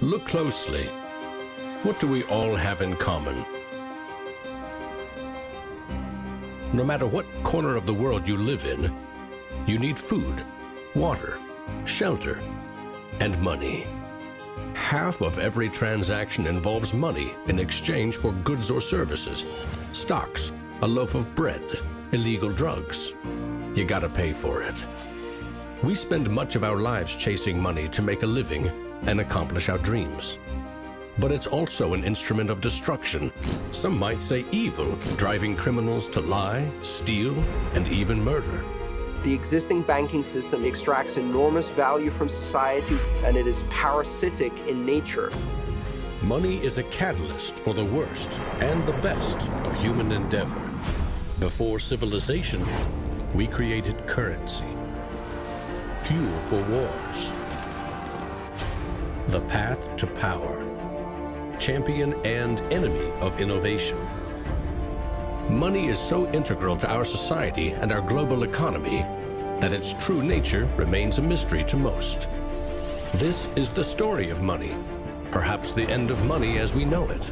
Look closely. What do we all have in common? No matter what corner of the world you live in, you need food, water, shelter, and money. Half of every transaction involves money in exchange for goods or services, stocks, a loaf of bread, illegal drugs. You gotta pay for it. We spend much of our lives chasing money to make a living and accomplish our dreams. But it's also an instrument of destruction. Some might say evil, driving criminals to lie, steal, and even murder. The existing banking system extracts enormous value from society, and it is parasitic in nature. Money is a catalyst for the worst and the best of human endeavor. Before civilization, we created currency, fuel for wars, the path to power, champion and enemy of innovation. Money is so integral to our society and our global economy that its true nature remains a mystery to most. This is the story of money, perhaps the end of money as we know it.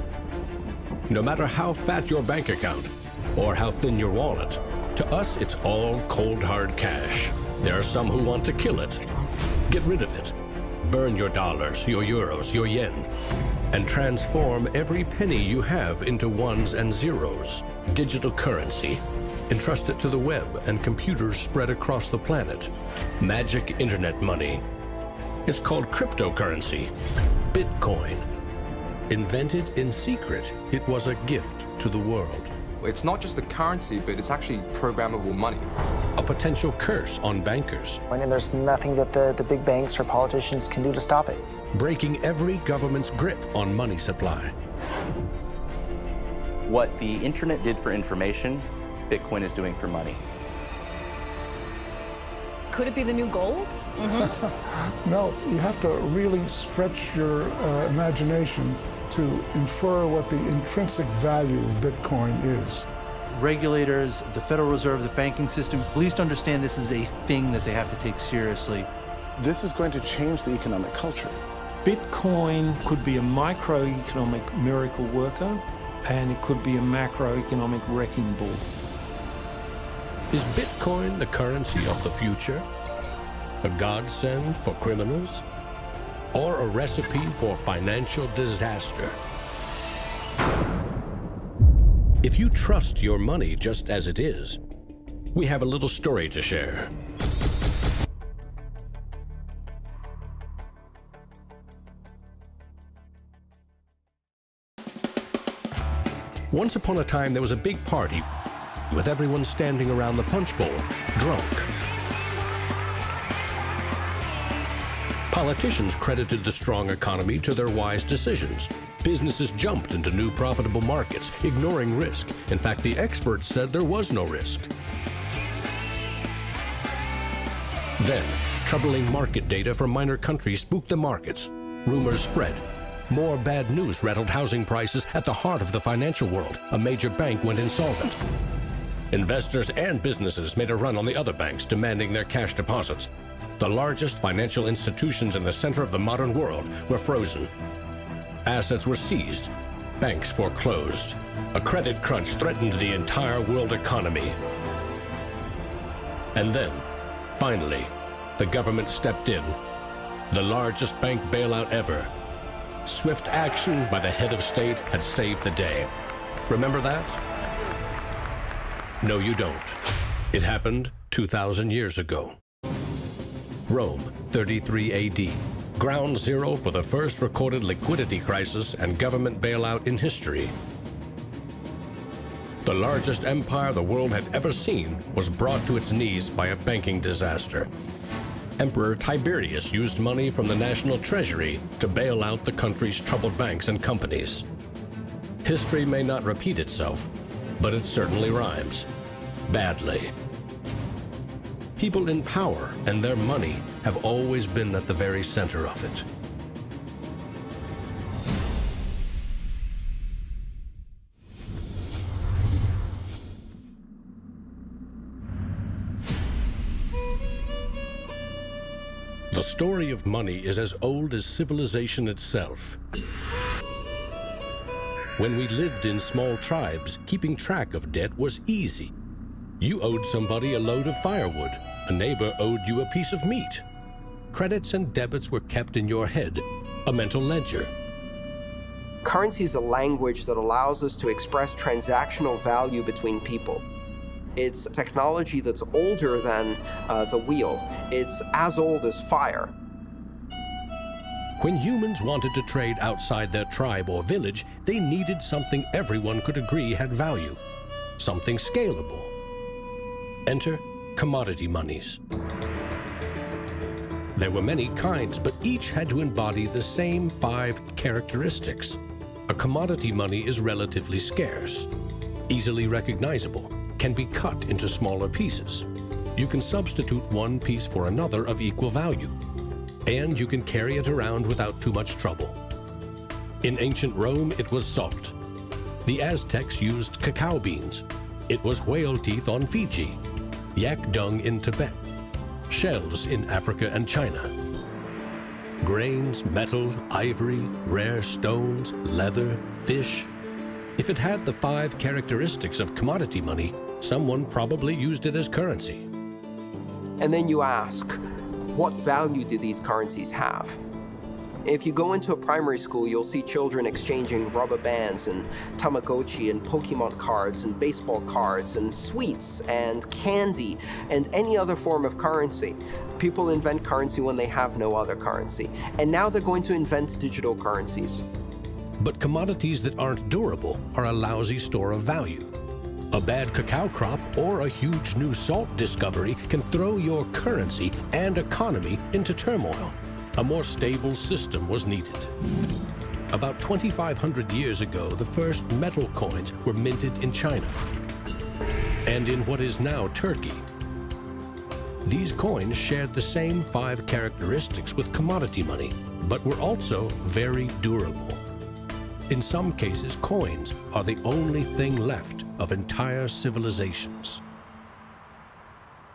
No matter how fat your bank account or how thin your wallet, to us it's all cold hard cash. There are some who want to kill it. Get rid of it. Burn your dollars, your euros, your yen, and transform every penny you have into ones and zeros, digital currency. Entrust it to the web and computers spread across the planet. Magic internet money. It's called cryptocurrency, Bitcoin. Invented in secret, it was a gift to the world. It's not just a currency, but it's actually programmable money. A potential curse on bankers. And there's nothing that the big banks or politicians can do to stop it. Breaking every government's grip on money supply. What the internet did for information, Bitcoin is doing for money. Could it be the new gold? No, you have to really stretch your imagination to infer what the intrinsic value of Bitcoin is. Regulators, the Federal Reserve, the banking system, at least understand this is a thing that they have to take seriously. This is going to change the economic culture. Bitcoin could be a microeconomic miracle worker, and it could be a macroeconomic wrecking ball. Is Bitcoin the currency of the future? A godsend for criminals? Or a recipe for financial disaster? If you trust your money just as it is, we have a little story to share. Once upon a time, there was a big party with everyone standing around the punch bowl, drunk. Politicians credited the strong economy to their wise decisions. Businesses jumped into new profitable markets, ignoring risk. In fact, the experts said there was no risk. Then, troubling market data from minor countries spooked the markets. Rumors spread. More bad news rattled housing prices at the heart of the financial world. A major bank went insolvent. Investors and businesses made a run on the other banks, demanding their cash deposits. The largest financial institutions in the center of the modern world were frozen. Assets were seized. Banks foreclosed. A credit crunch threatened the entire world economy. And then, finally, the government stepped in. The largest bank bailout ever. Swift action by the head of state had saved the day. Remember that? No, you don't. It happened 2,000 years ago. Rome, 33 AD. Ground zero for the first recorded liquidity crisis and government bailout in history. The largest empire the world had ever seen was brought to its knees by a banking disaster. Emperor Tiberius used money from the national treasury to bail out the country's troubled banks and companies. History may not repeat itself, but it certainly rhymes. Badly. People in power and their money have always been at the very center of it. The story of money is as old as civilization itself. When we lived in small tribes, keeping track of debt was easy. You owed somebody a load of firewood. A neighbor owed you a piece of meat. Credits and debits were kept in your head, a mental ledger. Currency is a language that allows us to express transactional value between people. It's technology that's older than the wheel. It's as old as fire. When humans wanted to trade outside their tribe or village, they needed something everyone could agree had value, something scalable. Enter commodity monies. There were many kinds, but each had to embody the same 5 characteristics. A commodity money is relatively scarce, easily recognizable, can be cut into smaller pieces. You can substitute one piece for another of equal value, and you can carry it around without too much trouble. In ancient Rome, it was salt. The Aztecs used cacao beans. It was whale teeth on Fiji, yak dung in Tibet, shells in Africa and China. Grains, metal, ivory, rare stones, leather, fish. If it had the 5 characteristics of commodity money, someone probably used it as currency. And then you ask, what value do these currencies have? If you go into a primary school, you'll see children exchanging rubber bands and Tamagotchi and Pokemon cards and baseball cards and sweets and candy and any other form of currency. People invent currency when they have no other currency. And now they're going to invent digital currencies. But commodities that aren't durable are a lousy store of value. A bad cacao crop or a huge new salt discovery can throw your currency and economy into turmoil. A more stable system was needed. About 2,500 years ago, the first metal coins were minted in China and in what is now Turkey. These coins shared the same 5 characteristics with commodity money, but were also very durable. In some cases, coins are the only thing left of entire civilizations.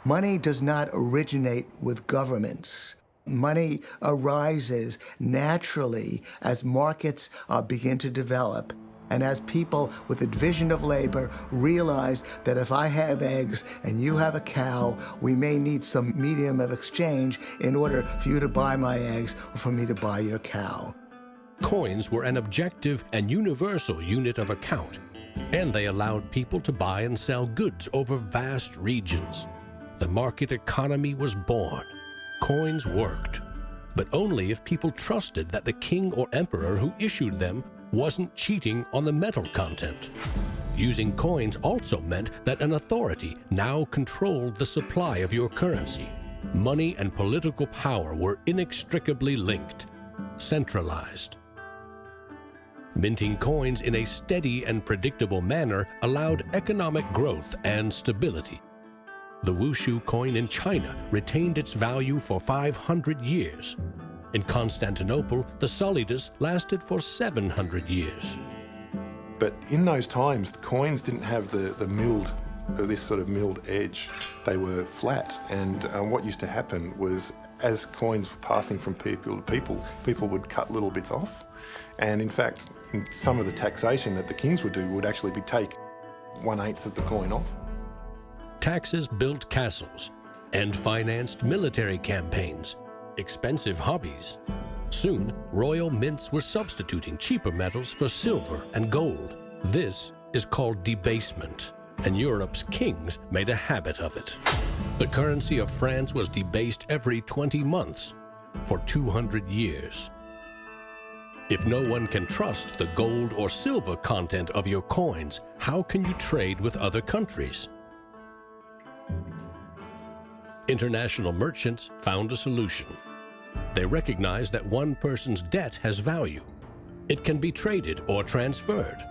Money does not originate with governments. Money arises naturally as markets begin to develop and as people with a division of labor realize that if I have eggs and you have a cow, we may need some medium of exchange in order for you to buy my eggs or for me to buy your cow. Coins were an objective and universal unit of account, and they allowed people to buy and sell goods over vast regions. The market economy was born. Coins worked, but only if people trusted that the king or emperor who issued them wasn't cheating on the metal content. Using coins also meant that an authority now controlled the supply of your currency. Money and political power were inextricably linked, centralized. Minting coins in a steady and predictable manner allowed economic growth and stability. The Wushu coin in China retained its value for 500 years. In Constantinople, the solidus lasted for 700 years. But in those times, the coins didn't have the milled, this sort of milled edge. They were flat, and what used to happen was as coins were passing from people to people, people would cut little bits off. And in fact, in some of the taxation that the kings would do would actually be take 1/8 of the coin off. Taxes built castles and financed military campaigns, expensive hobbies. Soon, royal mints were substituting cheaper metals for silver and gold. This is called debasement, and Europe's kings made a habit of it. The currency of France was debased every 20 months for 200 years. If no one can trust the gold or silver content of your coins, how can you trade with other countries? International merchants found a solution. They recognized that one person's debt has value. It can be traded or transferred.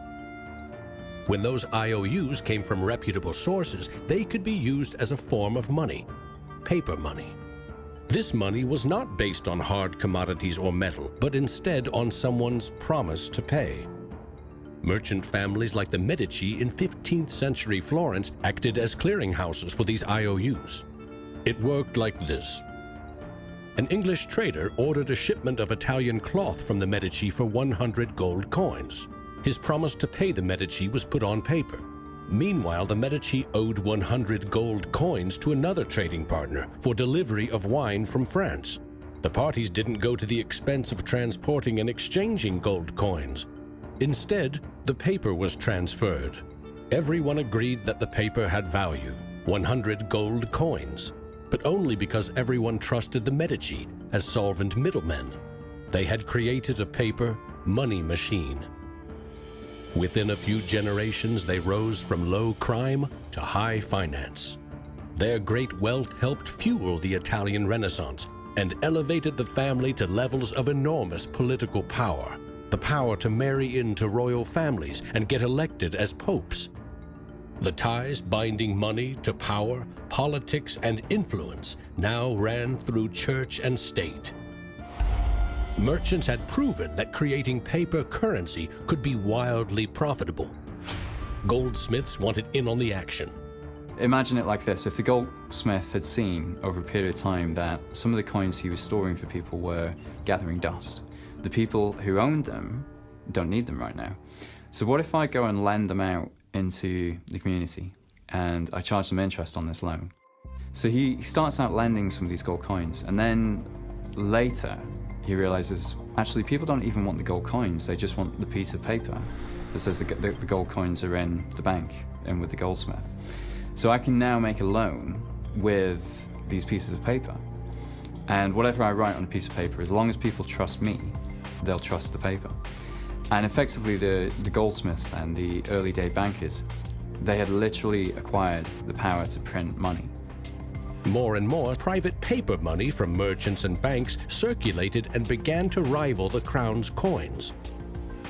When those IOUs came from reputable sources, they could be used as a form of money, paper money. This money was not based on hard commodities or metal, but instead on someone's promise to pay. Merchant families like the Medici in 15th century Florence acted as clearinghouses for these IOUs. It worked like this. An English trader ordered a shipment of Italian cloth from the Medici for 100 gold coins. His promise to pay the Medici was put on paper. Meanwhile, the Medici owed 100 gold coins to another trading partner for delivery of wine from France. The parties didn't go to the expense of transporting and exchanging gold coins. Instead, the paper was transferred. Everyone agreed that the paper had value, 100 gold coins, but only because everyone trusted the Medici as solvent middlemen. They had created a paper money machine. Within a few generations, they rose from low crime to high finance. Their great wealth helped fuel the Italian Renaissance and elevated the family to levels of enormous political power. The power to marry into royal families and get elected as popes. The ties binding money to power, politics, and influence now ran through church and state. Merchants had proven that creating paper currency could be wildly profitable. Goldsmiths wanted in on the action. Imagine it like this. If the goldsmith had seen over a period of time that some of the coins he was storing for people were gathering dust, the people who owned them don't need them right now. So what if I go and lend them out into the community and I charge them interest on this loan? So he starts out lending some of these gold coins, and then later he realizes actually people don't even want the gold coins, they just want the piece of paper that says the gold coins are in the bank and with the goldsmith. So I can now make a loan with these pieces of paper, and whatever I write on a piece of paper, as long as people trust me, they'll trust the paper. And effectively the goldsmiths and the early day bankers, they had literally acquired the power to print money. More and more private paper money from merchants and banks circulated and began to rival the crown's coins.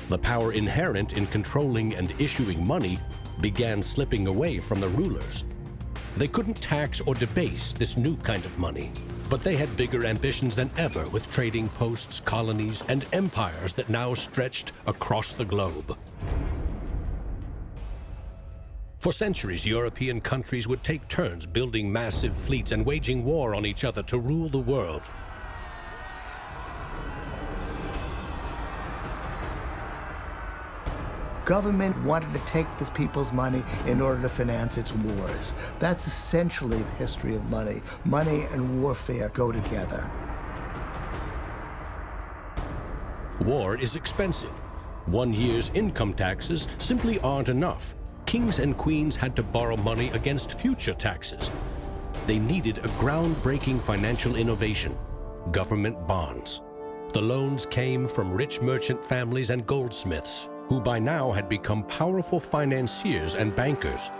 The power inherent in controlling and issuing money began slipping away from the rulers. They couldn't tax or debase this new kind of money, but they had bigger ambitions than ever with trading posts, colonies, and empires that now stretched across the globe. For centuries, European countries would take turns building massive fleets and waging war on each other to rule the world. Government wanted to take the people's money in order to finance its wars. That's essentially the history of money. Money and warfare go together. War is expensive. 1 year's income taxes simply aren't enough. Kings and queens had to borrow money against future taxes. They needed a groundbreaking financial innovation: government bonds. The loans came from rich merchant families and goldsmiths, who by now had become powerful financiers and bankers.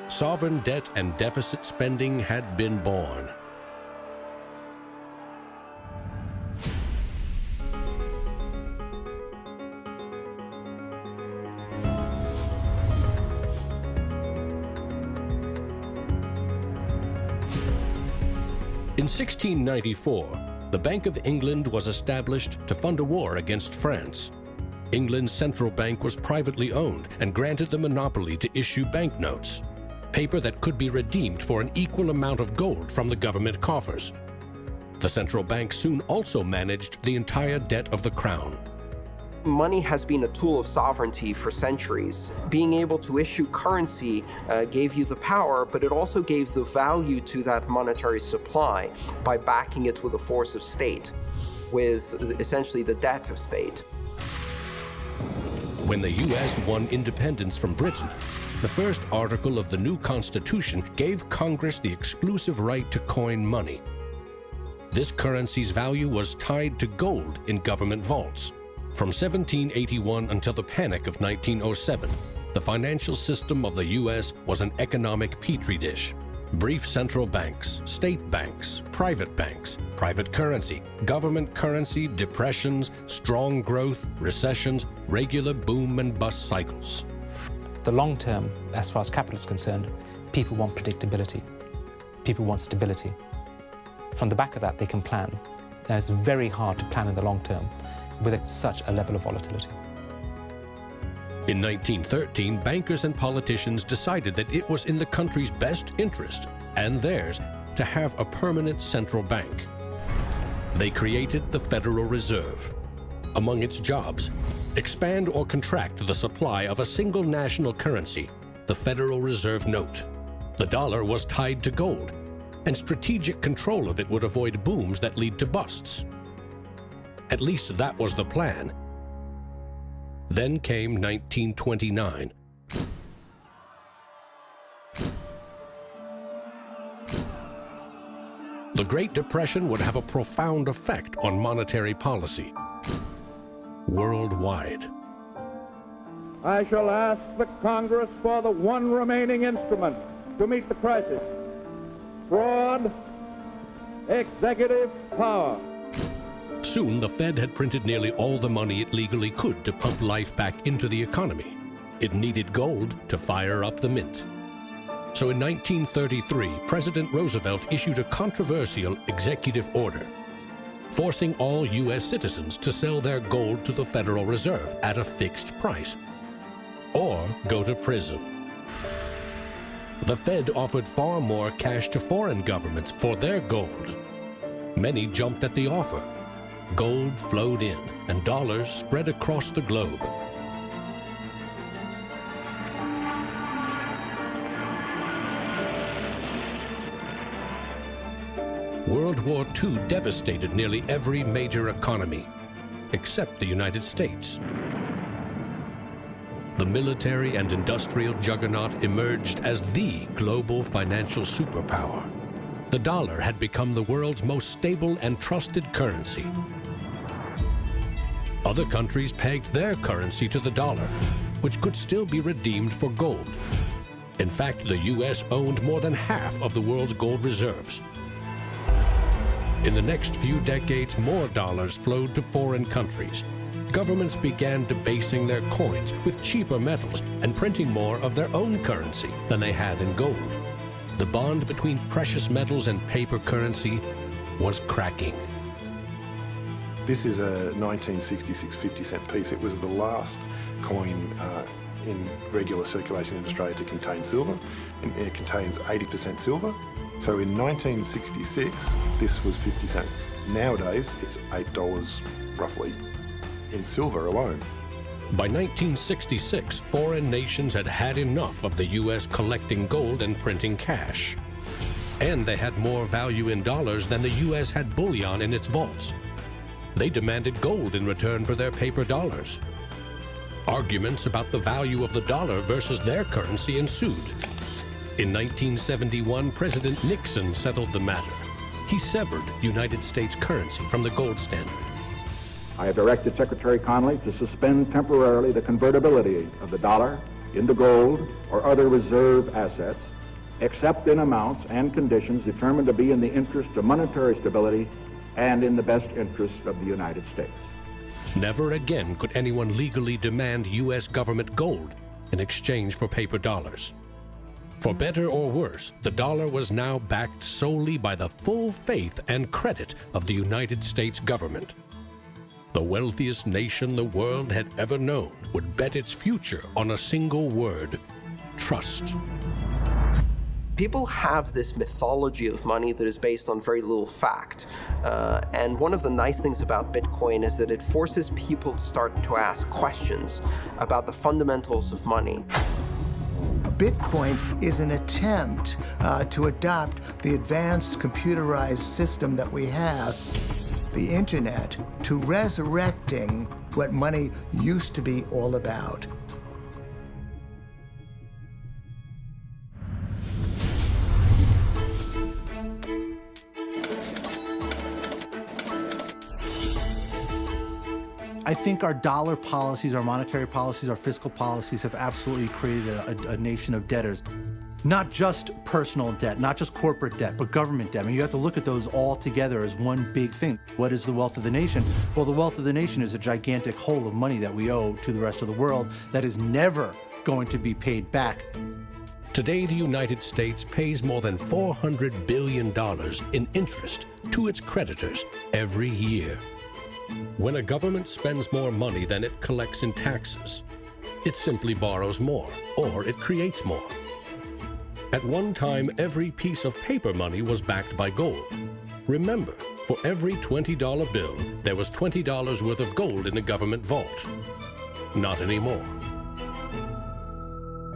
Sovereign debt and deficit spending had been born. In 1694, the Bank of England was established to fund a war against France. England's central bank was privately owned and granted the monopoly to issue banknotes, paper that could be redeemed for an equal amount of gold from the government coffers. The central bank soon also managed the entire debt of the crown. Money has been a tool of sovereignty for centuries. Being able to issue currency gave you the power, but it also gave the value to that monetary supply by backing it with a force of state, with essentially the debt of state. When the U.S. won independence from Britain, the first article of the new Constitution gave Congress the exclusive right to coin money. This currency's value was tied to gold in government vaults. From 1781 until the Panic of 1907, the financial system of the U.S. was an economic petri dish. Brief central banks, state banks, private currency, government currency, depressions, strong growth, recessions, regular boom and bust cycles. The long term, as far as capital is concerned, people want predictability. People want stability. From the back of that, they can plan. Now, it's very hard to plan in the long term with such a level of volatility. In 1913, bankers and politicians decided that it was in the country's best interest, and theirs, to have a permanent central bank. They created the Federal Reserve. Among its jobs, expand or contract the supply of a single national currency, the Federal Reserve note. The dollar was tied to gold, and strategic control of it would avoid booms that lead to busts. At least that was the plan. Then came 1929. The Great Depression would have a profound effect on monetary policy worldwide. I shall ask the Congress for the one remaining instrument to meet the crisis: broad executive power. Soon, the Fed had printed nearly all the money it legally could to pump life back into the economy. It needed gold to fire up the mint. So in 1933, President Roosevelt issued a controversial executive order, forcing all U.S. citizens to sell their gold to the Federal Reserve at a fixed price, or go to prison. The Fed offered far more cash to foreign governments for their gold. Many jumped at the offer. Gold flowed in, and dollars spread across the globe. World War II devastated nearly every major economy, except the United States. The military and industrial juggernaut emerged as the global financial superpower. The dollar had become the world's most stable and trusted currency. Other countries pegged their currency to the dollar, which could still be redeemed for gold. In fact, the U.S. owned more than half of the world's gold reserves. In the next few decades, more dollars flowed to foreign countries. Governments began debasing their coins with cheaper metals and printing more of their own currency than they had in gold. The bond between precious metals and paper currency was cracking. This is a 1966 50-cent piece. It was the last coin in regular circulation in Australia to contain silver, and it contains 80% silver. So in 1966, this was 50 cents. Nowadays, it's $8 roughly in silver alone. By 1966, foreign nations had had enough of the U.S. collecting gold and printing cash. And they had more value in dollars than the U.S. had bullion in its vaults. They demanded gold in return for their paper dollars. Arguments about the value of the dollar versus their currency ensued. In 1971, President Nixon settled the matter. He severed United States currency from the gold standard. I have directed Secretary Connally to suspend temporarily the convertibility of the dollar into gold or other reserve assets, except in amounts and conditions determined to be in the interest of monetary stability and in the best interest of the United States. Never again could anyone legally demand U.S. government gold in exchange for paper dollars. For better or worse, the dollar was now backed solely by the full faith and credit of the United States government. The wealthiest nation the world had ever known would bet its future on a single word: trust. People have this mythology of money that is based on very little fact. And one of the nice things about Bitcoin is that it forces people to start to ask questions about the fundamentals of money. Bitcoin is an attempt to adopt the advanced computerized system that we have, the internet, to resurrecting what money used to be all about. I think our dollar policies, our monetary policies, our fiscal policies have absolutely created a nation of debtors. Not just personal debt, not just corporate debt, but government debt. I mean, you have to look at those all together as one big thing. What is the wealth of the nation? Well, the wealth of the nation is a gigantic hole of money that we owe to the rest of the world that is never going to be paid back. Today, the United States pays more than $400 billion in interest to its creditors every year. When a government spends more money than it collects in taxes, it simply borrows more, or it creates more. At one time, every piece of paper money was backed by gold. Remember, For every $20 bill, there was $20 worth of gold in the government vault. Not anymore.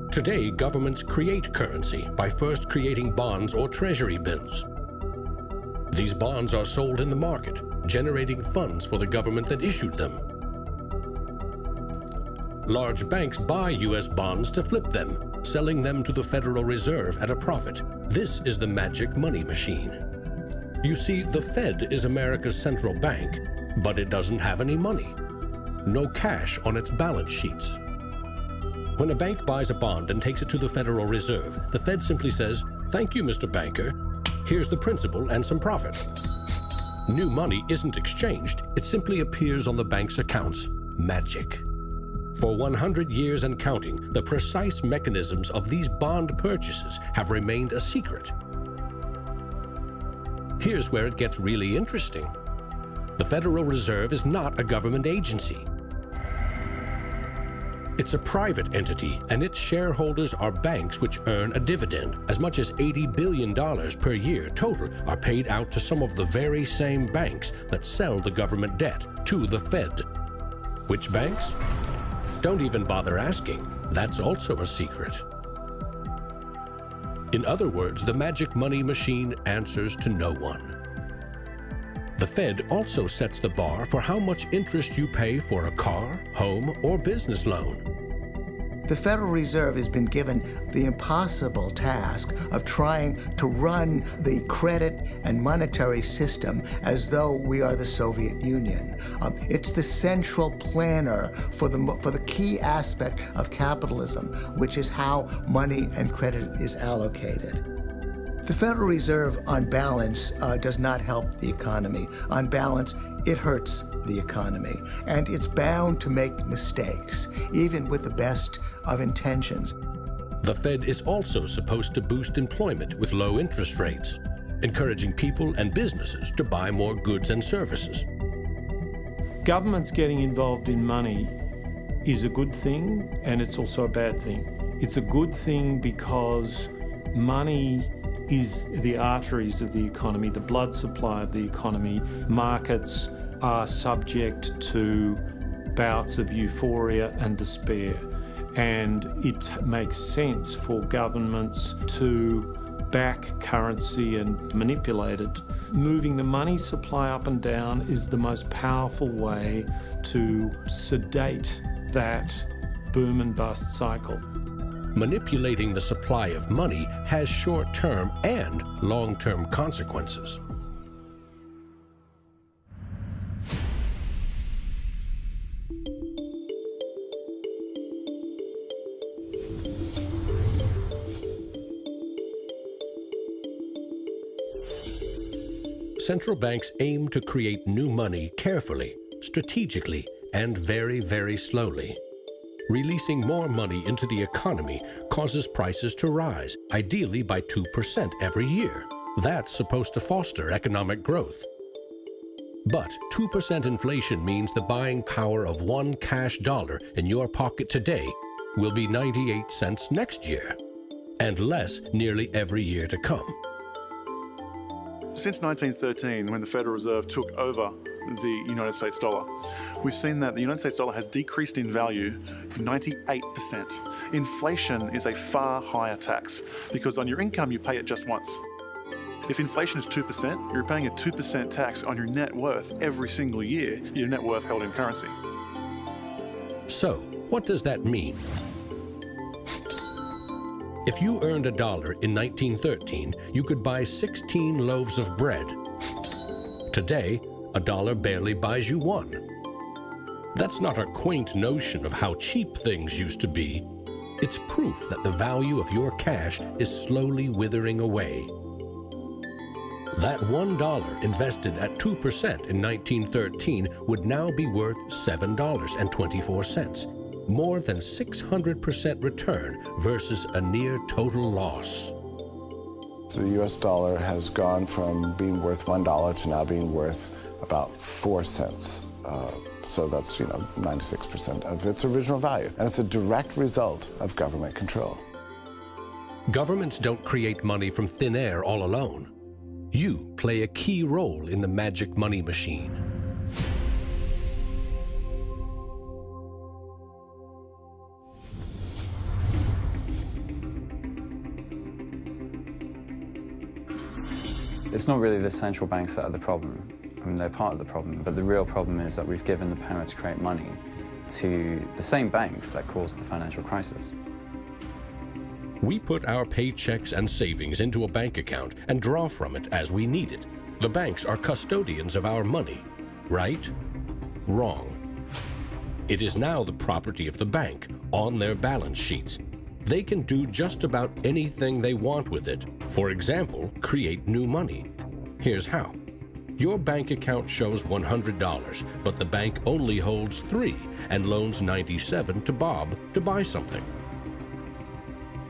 Today, governments create currency by first creating bonds or treasury bills. These bonds are sold in the market, generating funds for the government that issued them. Large banks buy U.S. bonds to flip them, selling them to the Federal Reserve at a profit. This is the magic money machine. You see, the Fed is America's central bank, but it doesn't have any money. No cash on its balance sheets. When a bank buys a bond and takes it to the Federal Reserve, the Fed simply says, "Thank you, Mr. Banker. Here's the principal and some profit." New money isn't exchanged. It simply appears on the bank's accounts. Magic. For 100 years and counting, the precise mechanisms of these bond purchases have remained a secret. Here's where it gets really interesting. The Federal Reserve is not a government agency. It's a private entity, and its shareholders are banks which earn a dividend. As much as $80 billion per year total are paid out to some of the very same banks that sell the government debt to the Fed. Which banks? Don't even bother asking. That's also a secret. In other words, the magic money machine answers to no one. The Fed also sets the bar for how much interest you pay for a car, home, or business loan. The Federal Reserve has been given the impossible task of trying to run the credit and monetary system as though we are the Soviet Union. It's the central planner for the key aspect of capitalism, which is how money and credit is allocated. The Federal Reserve, on balance, does not help the economy. On balance, it hurts the economy. And it's bound to make mistakes, even with the best of intentions. The Fed is also supposed to boost employment with low interest rates, encouraging people and businesses to buy more goods and services. Governments getting involved in money is a good thing, and it's also a bad thing. It's a good thing because money is the arteries of the economy, the blood supply of the economy. Markets are subject to bouts of euphoria and despair, and it makes sense for governments to back currency and manipulate it. Moving the money supply up and down is the most powerful way to sedate that boom and bust cycle. Manipulating the supply of money has short-term and long-term consequences. Central banks aim to create new money carefully, strategically, and very, very slowly. Releasing more money into the economy causes prices to rise, ideally by 2% every year. That's supposed to foster economic growth. But 2% inflation means the buying power of one cash dollar in your pocket today will be 98 cents next year, and less nearly every year to come. Since 1913, when the Federal Reserve took over the United States dollar, we've seen that the United States dollar has decreased in value 98%. Inflation is a far higher tax because on your income you pay it just once. If inflation is 2%, you're paying a 2% tax on your net worth every single year, your net worth held in currency. So, what does that mean? If you earned $1 in 1913, you could buy 16 loaves of bread. Today, $1 barely buys you one. That's not a quaint notion of how cheap things used to be. It's proof that the value of your cash is slowly withering away. That $1 invested at 2% in 1913 would now be worth $7.24. More than 600% return versus a near total loss. The US dollar has gone from being worth $1 to now being worth about 4 cents. So that's, 96% of its original value. And it's a direct result of government control. Governments don't create money from thin air all alone. You play a key role in the magic money machine. It's not really the central banks that are the problem. I mean, they're part of the problem, but the real problem is that we've given the power to create money to the same banks that caused the financial crisis. We put our paychecks and savings into a bank account and draw from it as we need it. The banks are custodians of our money. Right? Wrong. It is now the property of the bank on their balance sheets. They can do just about anything they want with it. For example, create new money. Here's how. Your bank account shows $100, but the bank only holds $3 and loans $97 to Bob to buy something.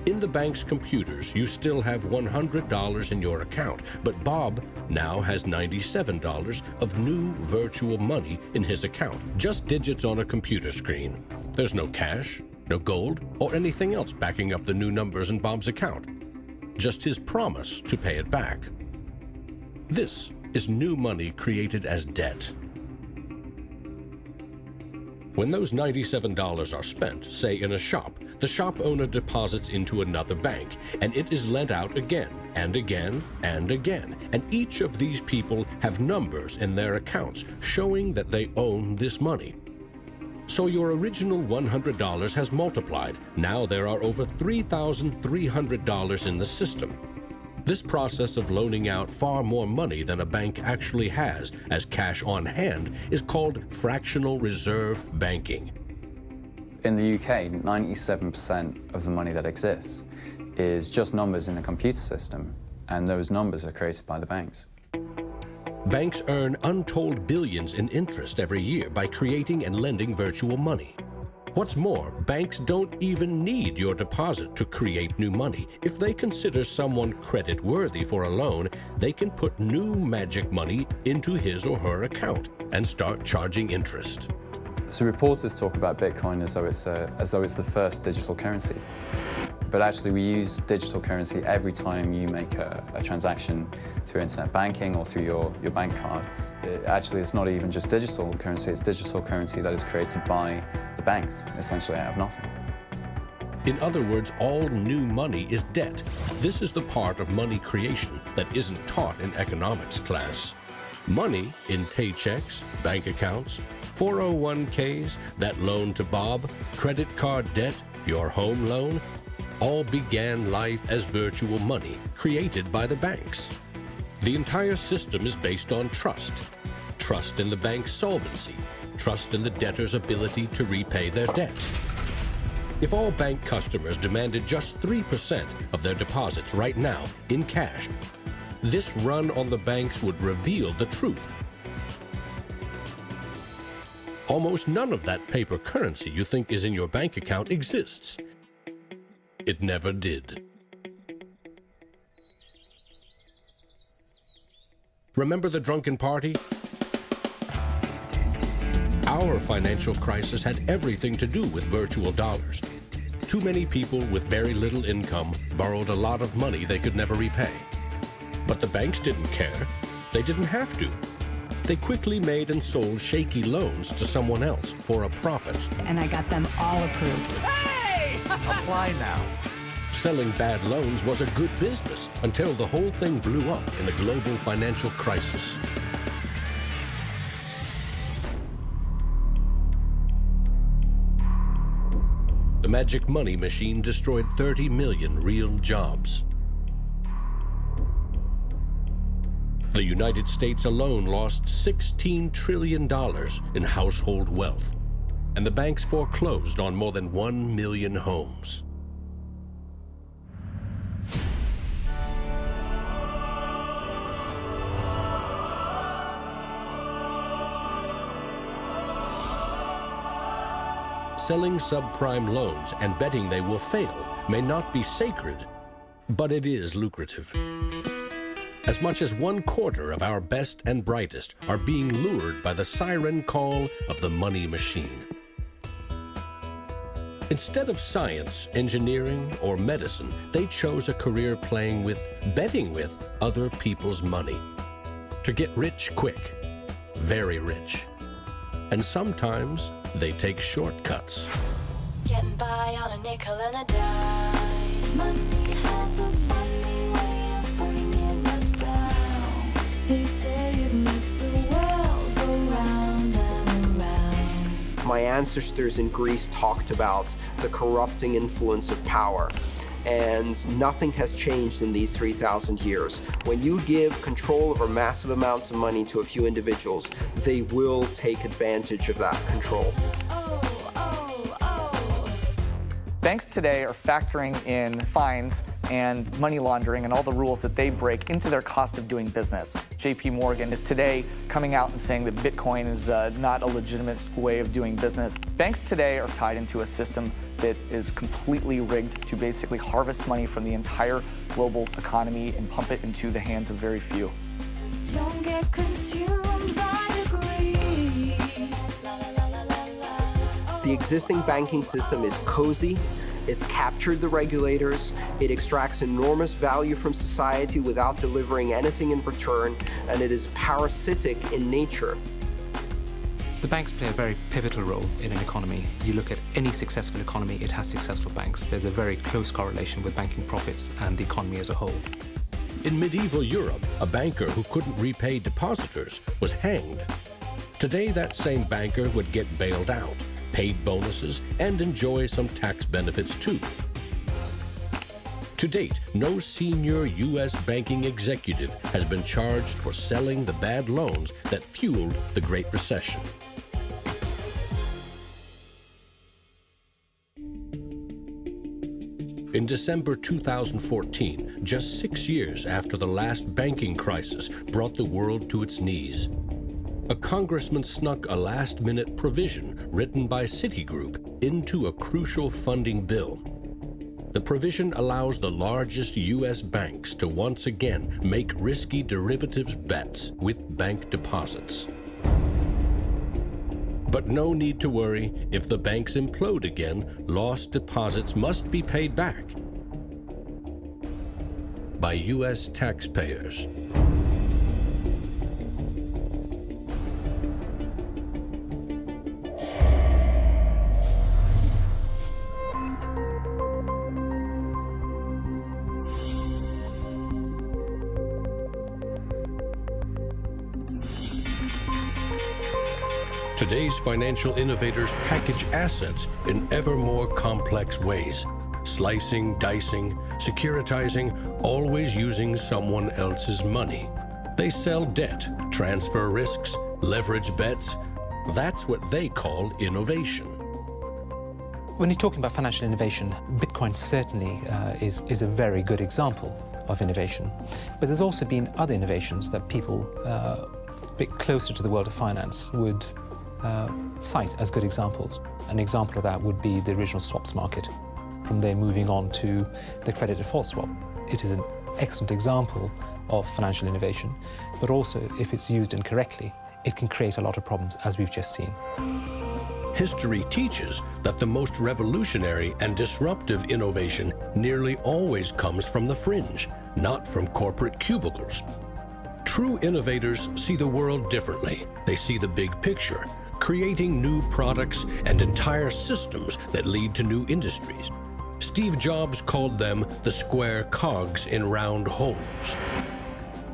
In the bank's computers, you still have $100 in your account, but Bob now has $97 of new virtual money in his account, just digits on a computer screen. There's no cash, no gold, or anything else backing up the new numbers in Bob's account. Just his promise to pay it back. This is new money created as debt. When those $97 are spent, say in a shop, the shop owner deposits into another bank, and it is lent out again, and again, and again. And each of these people have numbers in their accounts showing that they own this money. So your original $100 has multiplied. Now there are over $3,300 in the system. This process of loaning out far more money than a bank actually has as cash on hand is called fractional reserve banking. In the UK, 97% of the money that exists is just numbers in a computer system, and those numbers are created by the banks. Banks earn untold billions in interest every year by creating and lending virtual money. What's more, banks don't even need your deposit to create new money. If they consider someone credit-worthy for a loan, they can put new magic money into his or her account and start charging interest. So reporters talk about Bitcoin as though it's the first digital currency. But actually, we use digital currency every time you make a transaction through internet banking or through your bank card. Actually, it's not even just digital currency, it's digital currency that is created by the banks, essentially out of nothing. In other words, all new money is debt. This is the part of money creation that isn't taught in economics class. Money in paychecks, bank accounts, 401ks, that loan to Bob, credit card debt, your home loan, all began life as virtual money created by the banks. The entire system is based on trust. Trust in the bank's solvency. Trust in the debtor's ability to repay their debt. If all bank customers demanded just 3% of their deposits right now in cash, this run on the banks would reveal the truth. Almost none of that paper currency you think is in your bank account exists. It never did. Remember the drunken party? Our financial crisis had everything to do with virtual dollars. Too many people with very little income borrowed a lot of money they could never repay. But the banks didn't care. They didn't have to. They quickly made and sold shaky loans to someone else for a profit. And I got them all approved. Hey! Apply now. Selling bad loans was a good business until the whole thing blew up in a global financial crisis. The magic money machine destroyed 30 million real jobs. The United States alone lost $16 trillion in household wealth, and the banks foreclosed on more than 1 million homes. Selling subprime loans and betting they will fail may not be sacred, but it is lucrative. As much as 1/4 of our best and brightest are being lured by the siren call of the money machine. Instead of science, engineering, or medicine, they chose a career betting with other people's money. To get rich quick, very rich. And sometimes they take shortcuts. Getting by on a nickel and a dime. Money has a funny way of bringing us down. They say it makes the world go round and around. My ancestors in Greece talked about the corrupting influence of power. And nothing has changed in these 3,000 years. When you give control over massive amounts of money to a few individuals, they will take advantage of that control. Banks today are factoring in fines and money laundering and all the rules that they break into their cost of doing business. JP Morgan is today coming out and saying that Bitcoin is not a legitimate way of doing business. Banks today are tied into a system that is completely rigged to basically harvest money from the entire global economy and pump it into the hands of very few. Don't get consumed by the greed. The existing banking system is cozy, it's captured the regulators, it extracts enormous value from society without delivering anything in return, and it is parasitic in nature. The banks play a very pivotal role in an economy. You look at any successful economy, it has successful banks. There's a very close correlation with banking profits and the economy as a whole. In medieval Europe, a banker who couldn't repay depositors was hanged. Today, that same banker would get bailed out, paid bonuses, and enjoy some tax benefits too. To date, no senior U.S. banking executive has been charged for selling the bad loans that fueled the Great Recession. In December 2014, just 6 years after the last banking crisis brought the world to its knees, a congressman snuck a last-minute provision written by Citigroup into a crucial funding bill. The provision allows the largest U.S. banks to once again make risky derivatives bets with bank deposits. But no need to worry. If the banks implode again, lost deposits must be paid back by U.S. taxpayers. Today's financial innovators package assets in ever more complex ways, slicing, dicing, securitizing, always using someone else's money. They sell debt, transfer risks, leverage bets. That's what they call innovation. When you're talking about financial innovation, Bitcoin certainly is a very good example of innovation. But there's also been other innovations that people a bit closer to the world of finance would cite as good examples. An example of that would be the original swaps market. From there moving on to the credit default swap. It is an excellent example of financial innovation, but also if it's used incorrectly, it can create a lot of problems, as we've just seen. History teaches that the most revolutionary and disruptive innovation nearly always comes from the fringe, not from corporate cubicles. True innovators see the world differently. They see the big picture, creating new products and entire systems that lead to new industries. Steve Jobs called them the square cogs in round holes.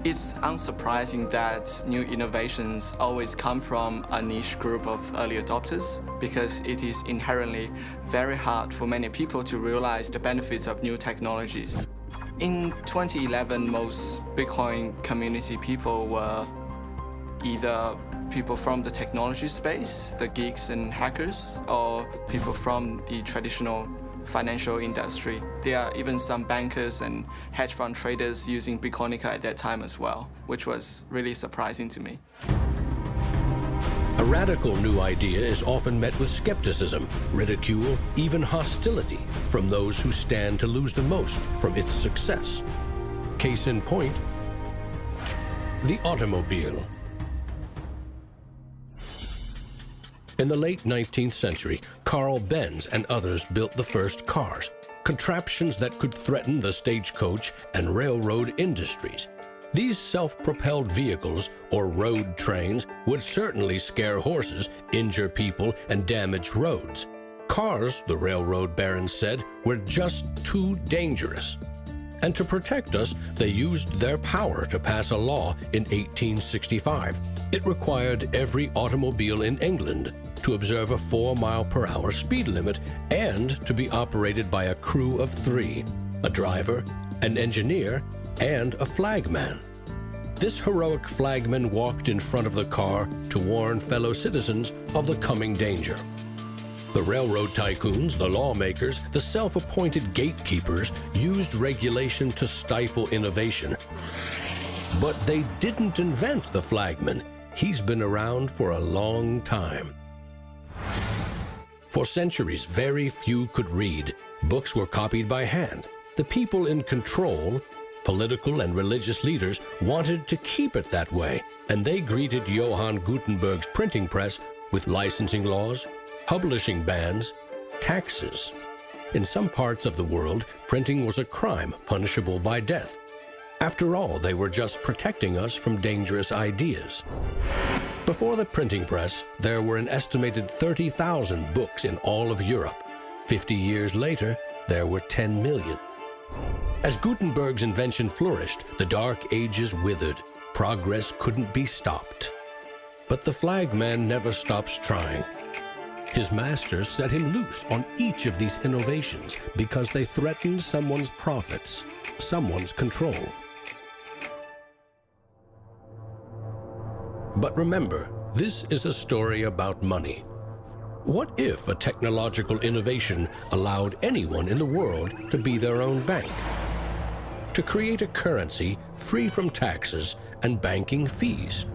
It's unsurprising that new innovations always come from a niche group of early adopters, because it is inherently very hard for many people to realize the benefits of new technologies. In 2011, most Bitcoin community people were either people from the technology space, the geeks and hackers, or people from the traditional financial industry. There are even some bankers and hedge fund traders using Bitcoinica at that time as well, which was really surprising to me. A radical new idea is often met with skepticism, ridicule, even hostility from those who stand to lose the most from its success. Case in point, the automobile. In the late 19th century, Carl Benz and others built the first cars, contraptions that could threaten the stagecoach and railroad industries. These self-propelled vehicles, or road trains, would certainly scare horses, injure people, and damage roads. Cars, the railroad barons said, were just too dangerous. And to protect us, they used their power to pass a law in 1865. It required every automobile in England to observe a 4-mile-per-hour speed limit and to be operated by a crew of 3, a driver, an engineer, and a flagman. This heroic flagman walked in front of the car to warn fellow citizens of the coming danger. The railroad tycoons, the lawmakers, the self-appointed gatekeepers used regulation to stifle innovation. But they didn't invent the flagman. He's been around for a long time. For centuries, very few could read. Books were copied by hand. The people in control, political and religious leaders, wanted to keep it that way, and they greeted Johann Gutenberg's printing press with licensing laws, publishing bans, taxes. In some parts of the world, printing was a crime punishable by death. After all, they were just protecting us from dangerous ideas. Before the printing press, there were an estimated 30,000 books in all of Europe. 50 years later, there were 10 million. As Gutenberg's invention flourished, the Dark Ages withered. Progress couldn't be stopped. But the flagman never stops trying. His masters set him loose on each of these innovations because they threatened someone's profits, someone's control. But remember, this is a story about money. What if a technological innovation allowed anyone in the world to be their own bank? To create a currency free from taxes and banking fees?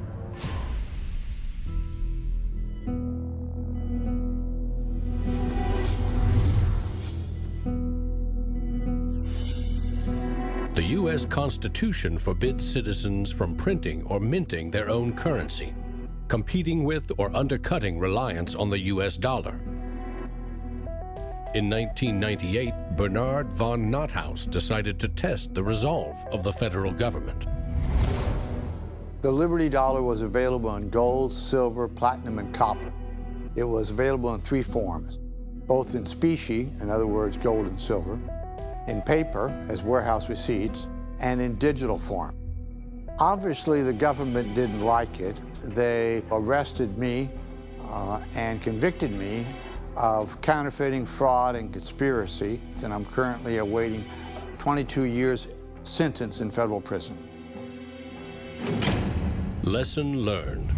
The U.S. Constitution forbids citizens from printing or minting their own currency, competing with or undercutting reliance on the U.S. dollar. In 1998, Bernard von Nothaus decided to test the resolve of the federal government. The Liberty Dollar was available in gold, silver, platinum, and copper. It was available in 3 forms, both in specie, in other words, gold and silver, in paper, as warehouse receipts, and in digital form. Obviously, the government didn't like it. They arrested me and convicted me of counterfeiting, fraud, and conspiracy, and I'm currently awaiting 22 years sentence in federal prison. Lesson learned.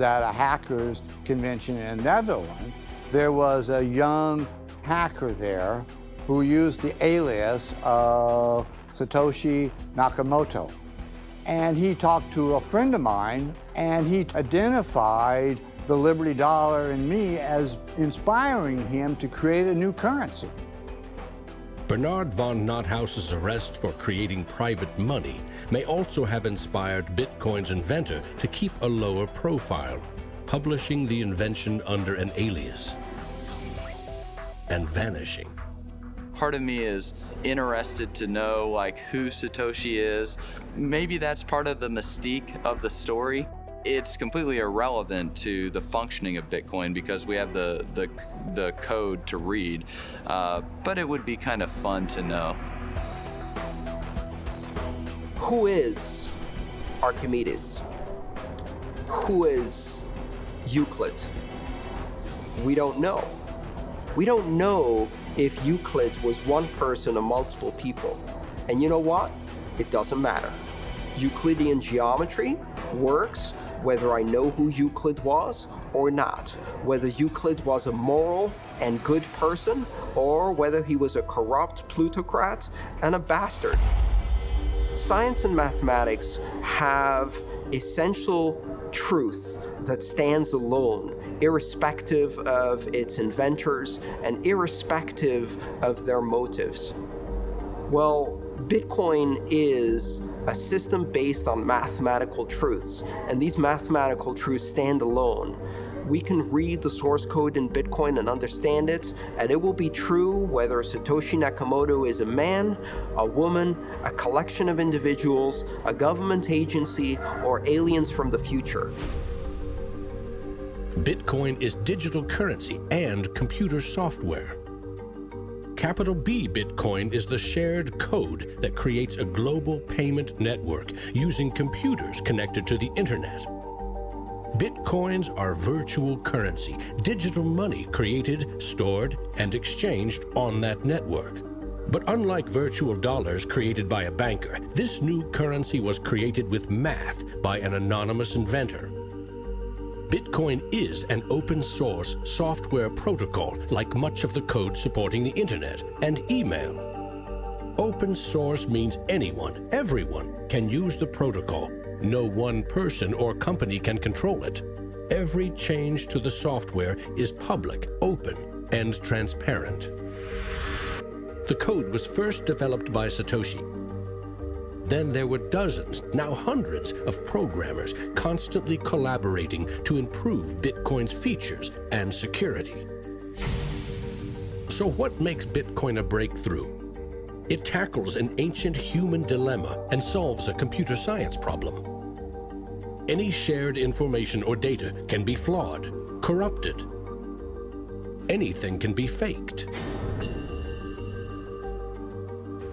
At a hackers convention in the Netherlands, there was a young hacker there who used the alias of Satoshi Nakamoto. And he talked to a friend of mine, and he identified the Liberty Dollar and me as inspiring him to create a new currency. Bernard von Nothaus's arrest for creating private money may also have inspired Bitcoin's inventor to keep a lower profile, publishing the invention under an alias and vanishing. Part of me is interested to know who Satoshi is. Maybe that's part of the mystique of the story. It's completely irrelevant to the functioning of Bitcoin because we have the code to read, but it would be kind of fun to know. Who is Archimedes? Who is Euclid? We don't know. We don't know if Euclid was one person or multiple people. And you know what? It doesn't matter. Euclidean geometry works whether I know who Euclid was or not, whether Euclid was a moral and good person or whether he was a corrupt plutocrat and a bastard. Science and mathematics have essential truth that stands alone, irrespective of its inventors and irrespective of their motives. Well, Bitcoin is a system based on mathematical truths, and these mathematical truths stand alone. We can read the source code in Bitcoin and understand it, and it will be true whether Satoshi Nakamoto is a man, a woman, a collection of individuals, a government agency, or aliens from the future. Bitcoin is digital currency and computer software. Capital B Bitcoin is the shared code that creates a global payment network using computers connected to the internet. Bitcoins are virtual currency, digital money created, stored, and exchanged on that network. But unlike virtual dollars created by a banker, this new currency was created with math by an anonymous inventor. Bitcoin is an open-source software protocol, like much of the code supporting the internet and email. Open source means anyone, everyone, can use the protocol. No one person or company can control it. Every change to the software is public, open, and transparent. The code was first developed by Satoshi. Then there were dozens, now hundreds, of programmers constantly collaborating to improve Bitcoin's features and security. So what makes Bitcoin a breakthrough? It tackles an ancient human dilemma and solves a computer science problem. Any shared information or data can be flawed, corrupted. Anything can be faked.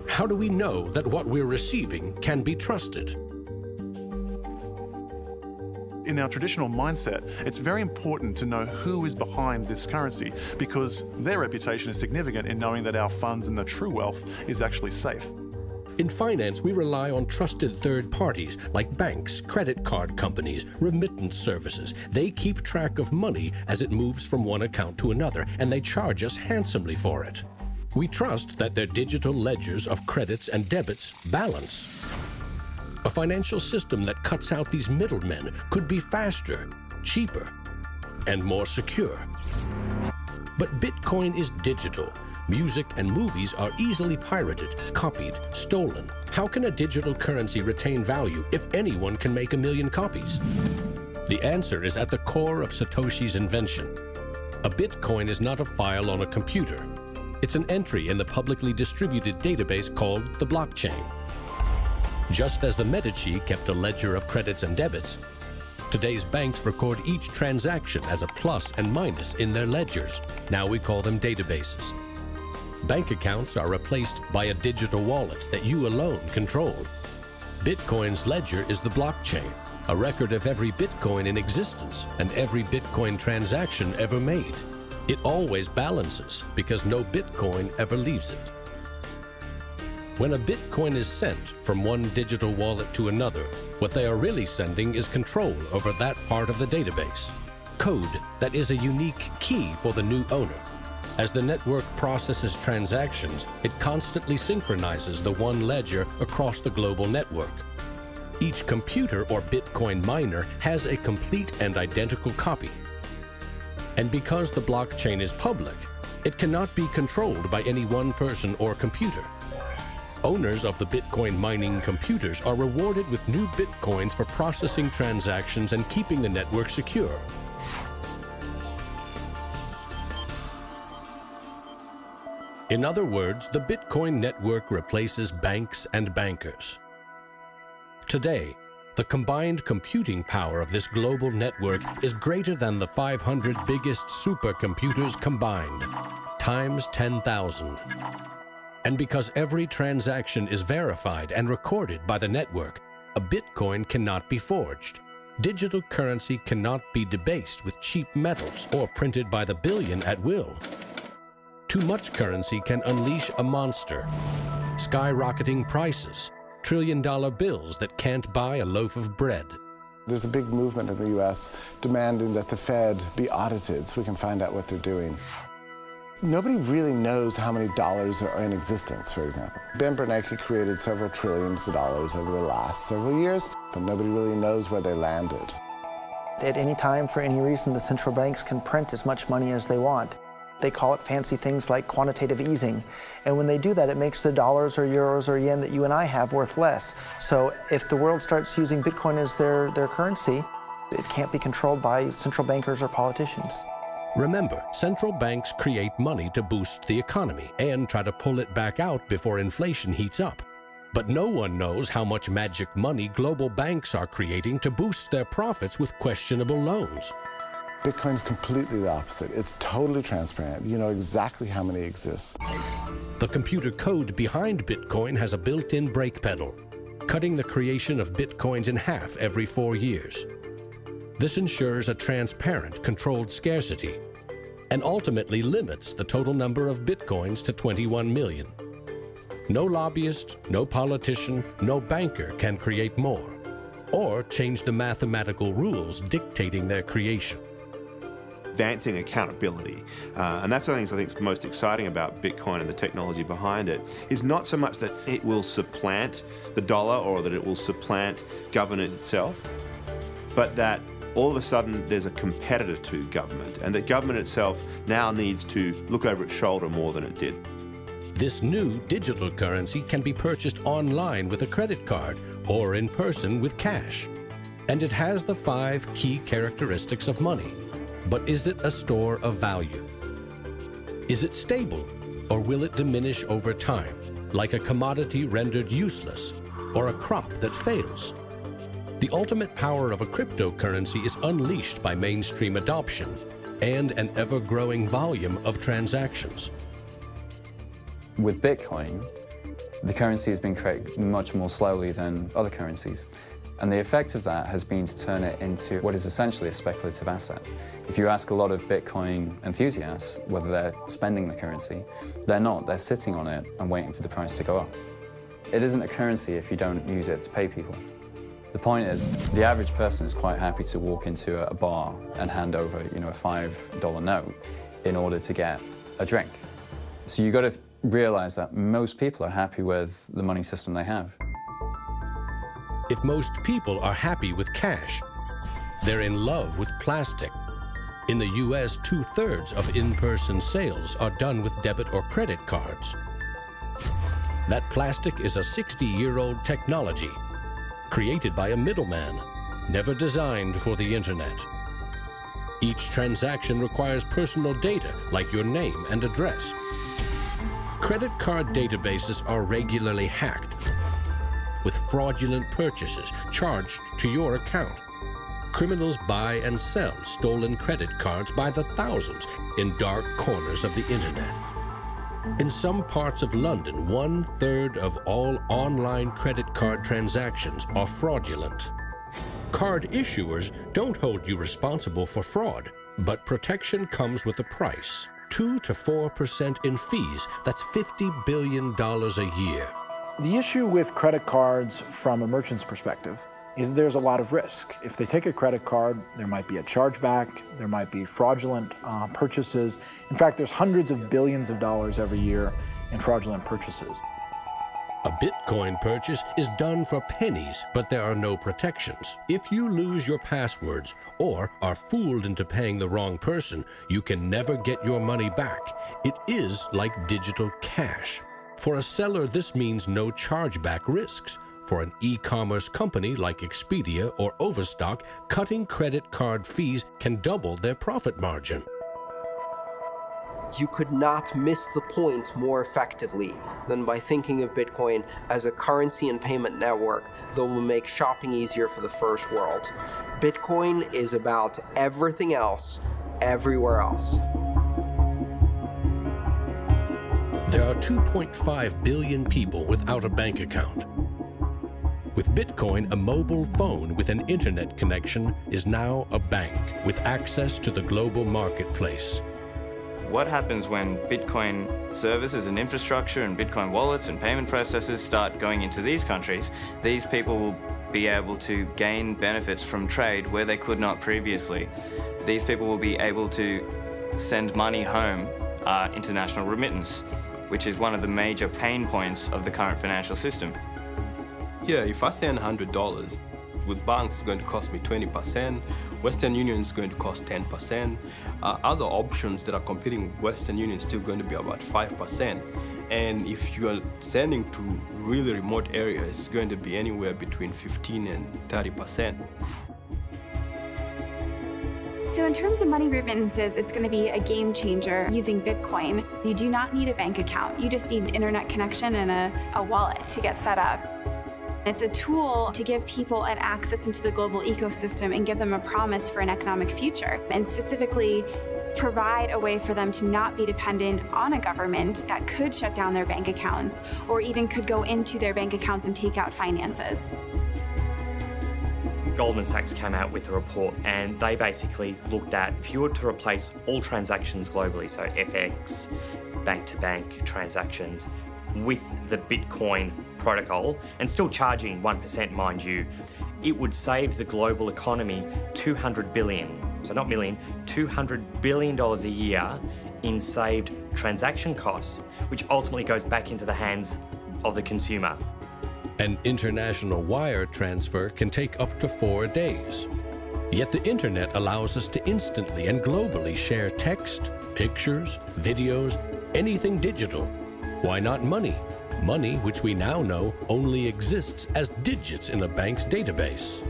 How do we know that what we're receiving can be trusted? In our traditional mindset, it's very important to know who is behind this currency because their reputation is significant in knowing that our funds and the true wealth is actually safe. In finance, we rely on trusted third parties like banks, credit card companies, remittance services. They keep track of money as it moves from one account to another, and they charge us handsomely for it. We trust that their digital ledgers of credits and debits balance. A financial system that cuts out these middlemen could be faster, cheaper, and more secure. But Bitcoin is digital. Music and movies are easily pirated, copied, stolen. How can a digital currency retain value if anyone can make 1 million copies? The answer is at the core of Satoshi's invention. A Bitcoin is not a file on a computer. It's an entry in the publicly distributed database called the blockchain. Just as the Medici kept a ledger of credits and debits, today's banks record each transaction as a plus and minus in their ledgers. Now we call them databases. Bank accounts are replaced by a digital wallet that you alone control. Bitcoin's ledger is the blockchain, a record of every Bitcoin in existence and every Bitcoin transaction ever made. It always balances because no Bitcoin ever leaves it. When a Bitcoin is sent from one digital wallet to another, what they are really sending is control over that part of the database. Code that is a unique key for the new owner. As the network processes transactions, it constantly synchronizes the one ledger across the global network. Each computer or Bitcoin miner has a complete and identical copy. And because the blockchain is public, it cannot be controlled by any one person or computer. Owners of the Bitcoin mining computers are rewarded with new Bitcoins for processing transactions and keeping the network secure. In other words, the Bitcoin network replaces banks and bankers. Today, the combined computing power of this global network is greater than the 500 biggest supercomputers combined, times 10,000. And because every transaction is verified and recorded by the network, a Bitcoin cannot be forged. Digital currency cannot be debased with cheap metals or printed by the billion at will. Too much currency can unleash a monster, skyrocketing prices, trillion-dollar bills that can't buy a loaf of bread. There's a big movement in the U.S. demanding that the Fed be audited so we can find out what they're doing. Nobody really knows how many dollars are in existence, for example. Ben Bernanke created several trillions of dollars over the last several years, but nobody really knows where they landed. At any time, for any reason, the central banks can print as much money as they want. They call it fancy things like quantitative easing. And when they do that, it makes the dollars or euros or yen that you and I have worth less. So if the world starts using Bitcoin as their currency, It can't be controlled by central bankers or politicians. Remember, central banks create money to boost the economy and try to pull it back out before inflation heats up. But no one knows how much magic money global banks are creating to boost their profits with questionable loans. Bitcoin is completely the opposite. It's totally transparent. You know exactly how many exist. The computer code behind Bitcoin has a built-in brake pedal, cutting the creation of Bitcoins in half every 4 years. This ensures a transparent, controlled scarcity and ultimately limits the total number of Bitcoins to 21 million. No lobbyist, no politician, no banker can create more or change the mathematical rules dictating their creation. Advancing accountability. And that's one of the things I think is most exciting about Bitcoin and the technology behind it, is not so much that it will supplant the dollar or that it will supplant government itself, but that all of a sudden there's a competitor to government, and that government itself now needs to look over its shoulder more than it did. This new digital currency can be purchased online with a credit card or in person with cash. And it has the 5 key characteristics of money. But is it a store of value? Is it stable, or will it diminish over time, like a commodity rendered useless or a crop that fails? The ultimate power of a cryptocurrency is unleashed by mainstream adoption and an ever-growing volume of transactions. With Bitcoin, the currency has been created much more slowly than other currencies. And the effect of that has been to turn it into what is essentially a speculative asset. If you ask a lot of Bitcoin enthusiasts whether they're spending the currency, they're not. They're sitting on it and waiting for the price to go up. It isn't a currency if you don't use it to pay people. The point is, the average person is quite happy to walk into a bar and hand over, a $5 note in order to get a drink. So you've got to realize that most people are happy with the money system they have. If most people are happy with cash, they're in love with plastic. In the US, 2/3 of in-person sales are done with debit or credit cards. That plastic is a 60-year-old technology, created by a middleman, never designed for the internet. Each transaction requires personal data, like your name and address. Credit card databases are regularly hacked, with fraudulent purchases charged to your account. Criminals buy and sell stolen credit cards by the thousands in dark corners of the internet. In some parts of London, 1/3 of all online credit card transactions are fraudulent. Card issuers don't hold you responsible for fraud, but protection comes with a price. 2 to 4% in fees. That's $50 billion a year. The issue with credit cards from a merchant's perspective is there's a lot of risk. If they take a credit card, there might be a chargeback, there might be fraudulent purchases. In fact, there's hundreds of billions of dollars every year in fraudulent purchases. A Bitcoin purchase is done for pennies, but there are no protections. If you lose your passwords or are fooled into paying the wrong person, you can never get your money back. It is like digital cash. For a seller, this means no chargeback risks. For an e-commerce company like Expedia or Overstock, cutting credit card fees can double their profit margin. You could not miss the point more effectively than by thinking of Bitcoin as a currency and payment network that will make shopping easier for the first world. Bitcoin is about everything else, everywhere else. There are 2.5 billion people without a bank account. With Bitcoin, a mobile phone with an internet connection is now a bank with access to the global marketplace. What happens when Bitcoin services and infrastructure and Bitcoin wallets and payment processors start going into these countries? These people will be able to gain benefits from trade where they could not previously. These people will be able to send money home, international remittance, which is one of the major pain points of the current financial system. Yeah, if I send $100, with banks it's going to cost me 20%, Western Union is going to cost 10%, other options that are competing with Western Union is still going to be about 5%. And if you are sending to really remote areas, it's going to be anywhere between 15 and 30%. So in terms of money remittances, it's going to be a game changer using Bitcoin. You do not need a bank account. You just need an internet connection and a wallet to get set up. It's a tool to give people an access into the global ecosystem and give them a promise for an economic future, and specifically provide a way for them to not be dependent on a government that could shut down their bank accounts or even could go into their bank accounts and take out finances. Goldman Sachs came out with a report and they basically looked at if you were to replace all transactions globally, so FX, bank-to-bank transactions, with the Bitcoin protocol, and still charging 1%, mind you, it would save the global economy $200 billion, so not million, $200 billion a year in saved transaction costs, which ultimately goes back into the hands of the consumer. An international wire transfer can take up to 4 days. Yet the internet allows us to instantly and globally share text, pictures, videos, anything digital. Why not money? Money which we now know only exists as digits in a bank's database.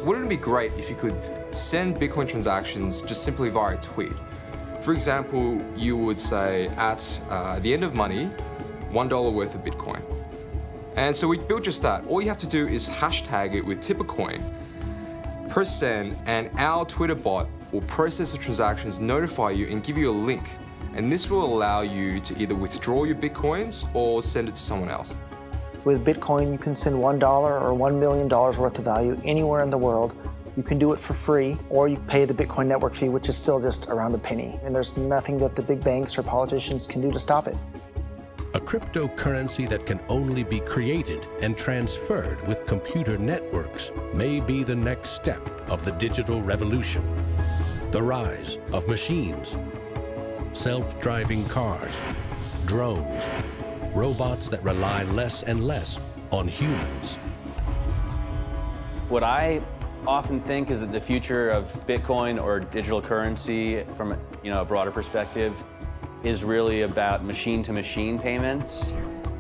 Wouldn't it be great if you could send Bitcoin transactions just simply via a tweet? For example, you would say at the end of money, $1 worth of Bitcoin. And so we built just that. All you have to do is hashtag it with TipperCoin, press send, and our Twitter bot will process the transactions, notify you, and give you a link. And this will allow you to either withdraw your Bitcoins or send it to someone else. With Bitcoin, you can send $1 or $1 million worth of value anywhere in the world. You can do it for free, or you pay the Bitcoin network fee, which is still just around a penny. And there's nothing that the big banks or politicians can do to stop it. A cryptocurrency that can only be created and transferred with computer networks may be the next step of the digital revolution. The rise of machines, self-driving cars, drones, robots that rely less and less on humans. What I often think is that the future of Bitcoin or digital currency from a broader perspective is really about machine-to-machine payments.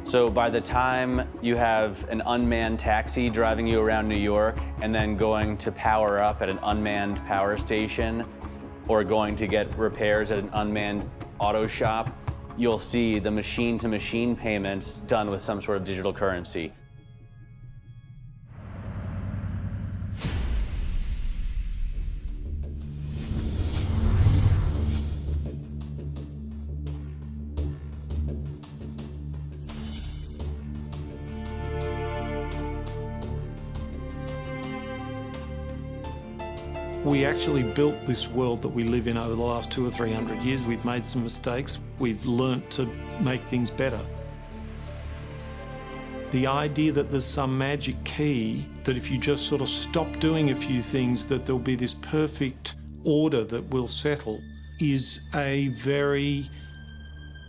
So by the time you have an unmanned taxi driving you around New York and then going to power up at an unmanned power station or going to get repairs at an unmanned auto shop, you'll see the machine-to-machine payments done with some sort of digital currency. We actually built this world that we live in over the last 200 or 300 years. We've made some mistakes. We've learnt to make things better. The idea that there's some magic key, that if you just sort of stop doing a few things, that there'll be this perfect order that will settle, is a very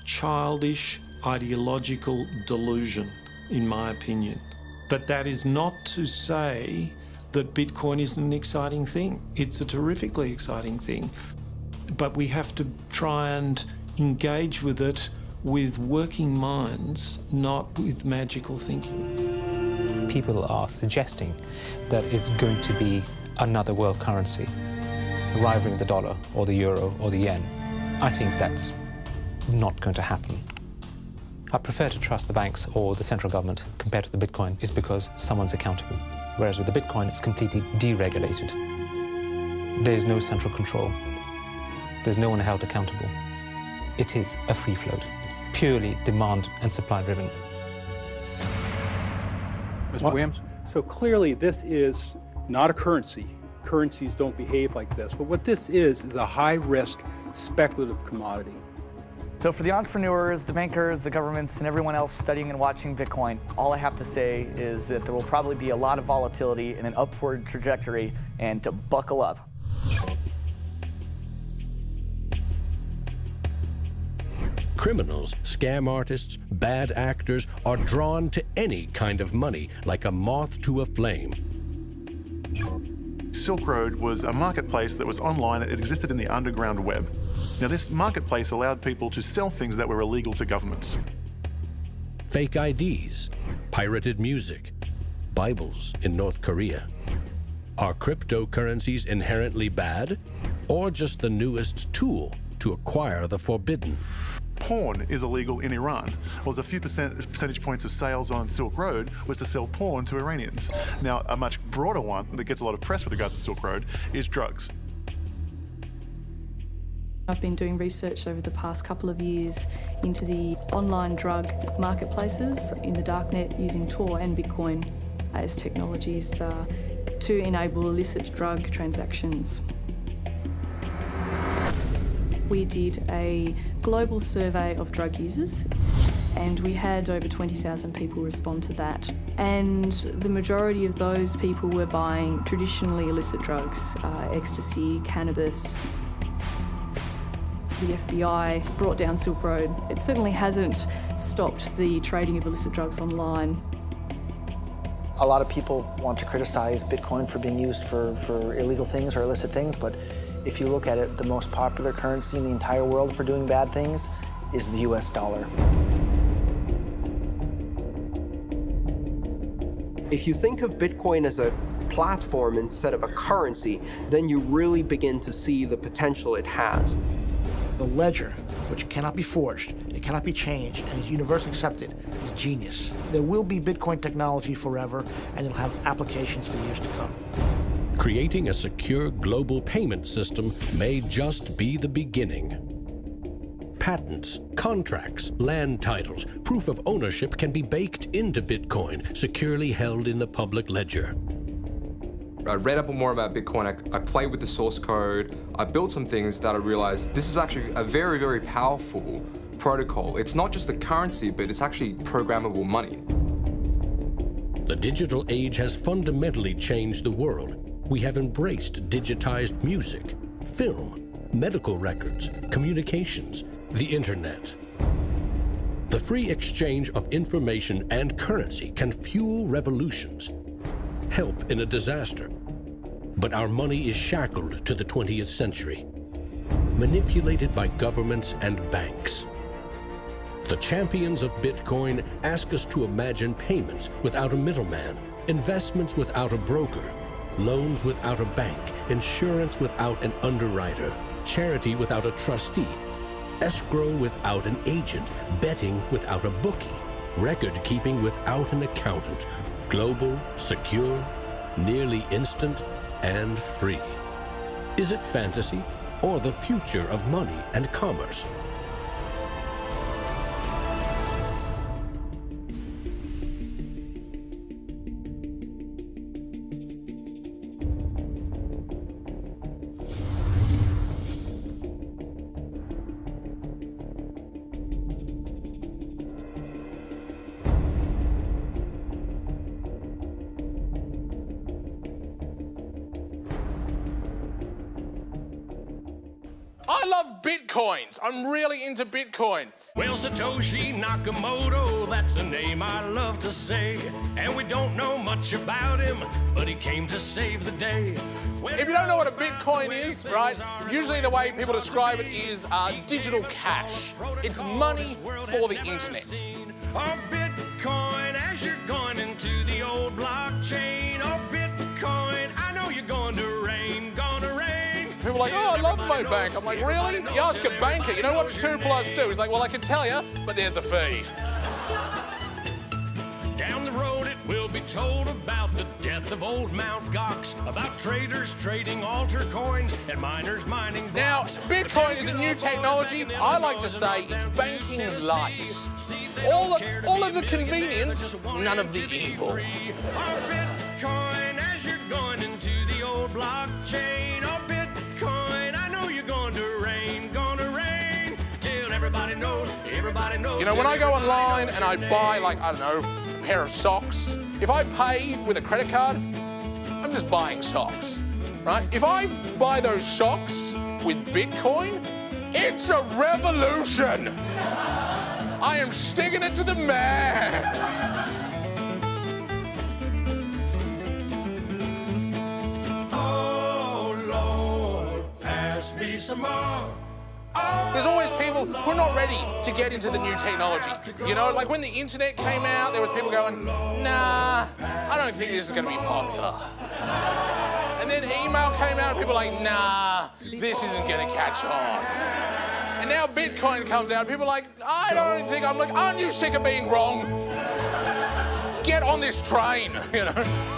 childish, ideological delusion, in my opinion. But that is not to say that Bitcoin isn't an exciting thing. It's a terrifically exciting thing. But we have to try and engage with it with working minds, not with magical thinking. People are suggesting that it's going to be another world currency, rivaling the dollar or the euro or the yen. I think that's not going to happen. I prefer to trust the banks or the central government compared to the Bitcoin is because someone's accountable. Whereas with the Bitcoin, it's completely deregulated. There's no central control. There's no one held accountable. It is a free float. It's purely demand and supply driven. Mr. Williams? So clearly this is not a currency. Currencies don't behave like this. But what this is a high-risk speculative commodity. So for the entrepreneurs, the bankers, the governments, and everyone else studying and watching Bitcoin, all I have to say is that there will probably be a lot of volatility and an upward trajectory, and to buckle up. Criminals, scam artists, bad actors are drawn to any kind of money like a moth to a flame. Silk Road was a marketplace that was online. It existed in the underground web. Now, this marketplace allowed people to sell things that were illegal to governments. Fake IDs, pirated music, Bibles in North Korea. Are cryptocurrencies inherently bad? or just the newest tool to acquire the forbidden. Porn is illegal in Iran. Well, there's a few percentage points of sales on Silk Road was to sell porn to Iranians. Now, a much broader one that gets a lot of press with regards to Silk Road is drugs. I've been doing research over the past couple of years into the online drug marketplaces in the darknet using Tor and Bitcoin as technologies to enable illicit drug transactions. We did a global survey of drug users, and we had over 20,000 people respond to that. And the majority of those people were buying traditionally illicit drugs, ecstasy, cannabis. The FBI brought down Silk Road. It certainly hasn't stopped the trading of illicit drugs online. A lot of people want to criticize Bitcoin for being used for illegal things or illicit things, but if you look at it, the most popular currency in the entire world for doing bad things is the US dollar. If you think of Bitcoin as a platform instead of a currency, then you really begin to see the potential it has. The ledger, which cannot be forged, it cannot be changed, and is universally accepted, is genius. There will be Bitcoin technology forever, and it'll have applications for years to come. Creating a secure global payment system may just be the beginning. Patents, contracts, land titles, proof of ownership can be baked into Bitcoin, securely held in the public ledger. I read up more about Bitcoin, I played with the source code, I built some things that I realized this is actually a very, very powerful protocol. It's not just a currency, but it's actually programmable money. The digital age has fundamentally changed the world. We have embraced digitized music, film, medical records, communications, the internet. The free exchange of information and currency can fuel revolutions, help in a disaster. But our money is shackled to the 20th century, manipulated by governments and banks. The champions of Bitcoin ask us to imagine payments without a middleman, investments without a broker, loans without a bank, insurance without an underwriter, charity without a trustee, escrow without an agent, betting without a bookie, record keeping without an accountant, global, secure, nearly instant, and free. Is it fantasy or the future of money and commerce? I love Bitcoins. I'm really into Bitcoin. Well, Satoshi Nakamoto, that's a name I love to say. And we don't know much about him, but he came to save the day. If you don't know what a Bitcoin is, right, usually the way people describe it is digital cash. It's money for the internet. Oh, Bitcoin, as you're going into the old blockchain. Oh, Bitcoin, I know you're going to rain, gonna rain. People are like, oh, I love my bank. I'm like, really? You ask a banker, you know what's 2 + 2? He's like, well, I can tell you, but there's a fee. Down the road it will be told about the death of old Mt. Gox, about traders trading altar coins and miners mining blocks. Now, Bitcoin is a new technology. I like to say it's banking light. All of the convenience, none of the evil. Bitcoin, as you're going into the old blockchain. Oh, Bitcoin, I know you're going to rain, till everybody knows, everybody knows. You know, when I go online and I buy, like, I don't know, a pair of socks, if I pay with a credit card, I'm just buying socks, right? If I buy those socks with Bitcoin, it's a revolution. I am sticking it to the man. Me some more. There's always people who are not ready to get into the new technology. You know, like when the internet came out, there was people going, nah, I don't think this is going to be popular. And And then email came out and people were like, nah, this isn't gonna catch on. And now Bitcoin comes out and people are like, I don't think, I'm like, aren't you sick of being wrong? Get on this train, you know?